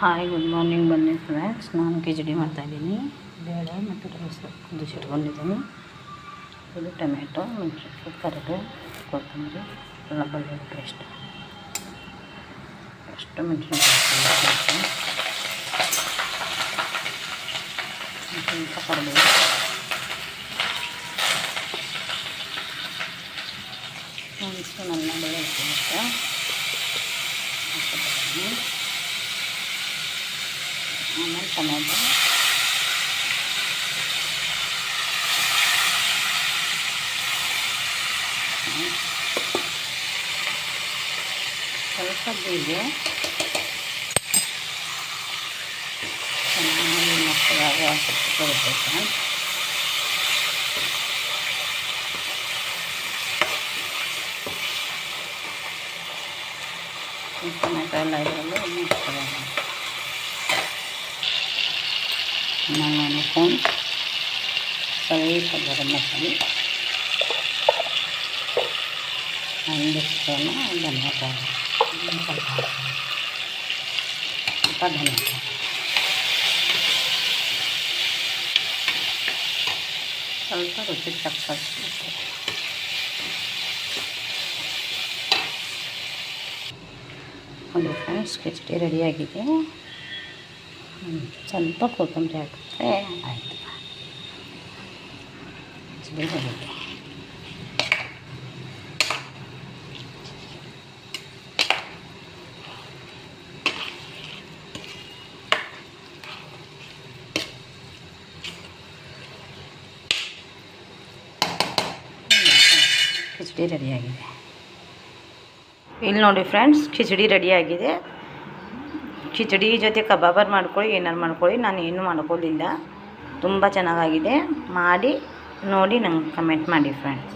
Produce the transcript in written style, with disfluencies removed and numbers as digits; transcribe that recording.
Hi, good morning. ಬನ್ನಿ friends, ನಾನು ಕಿಚಡಿ ಮಾಡ್ತಾಯಿದ್ದೀನಿ. ಬೇಳೆ ಮತ್ತು ರೈಸ್ ಕುದಿಸಿಟ್ಕೊಂಡಿದ್ದೀನಿ. ಇದು ಟೊಮೆಟೊ, ಮೆಣಸಿನ್ಕಾಯಿ, ಕರಿಬೇವು, ಕೊತ್ತಂಬರಿ, ಎಲ್ಲ ಬೆಳ್ಳುಳ್ಳಿ ಪೇಸ್ಟ್, ಅಷ್ಟು ಮೆಣಸಿನ್ಕಾಯಿ, ಸ್ವಲ್ಪ ಕರಿಬೇವು, ಮೆಣಸು ನನ್ನ ಬೆಳ್ಳುಳ್ಳಿ ಪೇಸ್ಟ್, ಆಮೇಲೆ ಟೊಮೆಟೊ, ಸ್ವಲ್ಪ ಬೀಜೆ ಚೆನ್ನಾಗಿ ಮಕ್ಕಳಾಗ ಕೊಡಬೇಕು. ಟೊಮೆಟೊ ಎಲ್ಲ ಇದರಲ್ಲೂ ಮಿಕ್ಸ್ ನಾನು ಫ್ರೆಂಡ್ಸ್ ಸ್ವಲ್ಪ ಗರಂ ಮಸಾಲೆ, ಒಂದು ಸ್ಪೂನು ಧನಿಯಾ ಪೌಡರ್, ಸ್ವಲ್ಪ ಧನಿಯಾ ಪೌಡರ್, ಸ್ವಲ್ಪ ರುಚಿಗೆ ತಕ್ಕಷ್ಟು ಉಪ್ಪು. ಒಂದು ಫ್ರೆಂಡ್ಸ್ ಕಿಚಡಿ ರೆಡಿಯಾಗಿದೆ. ಸ್ವಲ್ಪ ಕೊತ್ತಂಬರಿ ಹಾಕಿದ್ರೆ ಆಯಿತು. ಕಿಚಡಿ ರೆಡಿ. ಕಿಚಡಿ ರೆಡಿಯಾಗಿದೆ. ಇಲ್ಲಿ ನೋಡಿ ಫ್ರೆಂಡ್ಸ್, ಕಿಚಡಿ ರೆಡಿಯಾಗಿದೆ. ಕಿಚಡಿ ಜೊತೆ ಕಬಾಬರ್ ಮಾಡ್ಕೊಳ್ಳಿ, ಏನಾರು ಮಾಡ್ಕೊಳ್ಳಿ, ನಾನು ಏನು ಮಾಡ್ಕೊಳ್ಳಿಲ್ಲ. ತುಂಬ ಚೆನ್ನಾಗಾಗಿದೆ. ಮಾಡಿ ನೋಡಿ ನಂಗೆ ಕಮೆಂಟ್ ಮಾಡಿ ಫ್ರೆಂಡ್ಸ್.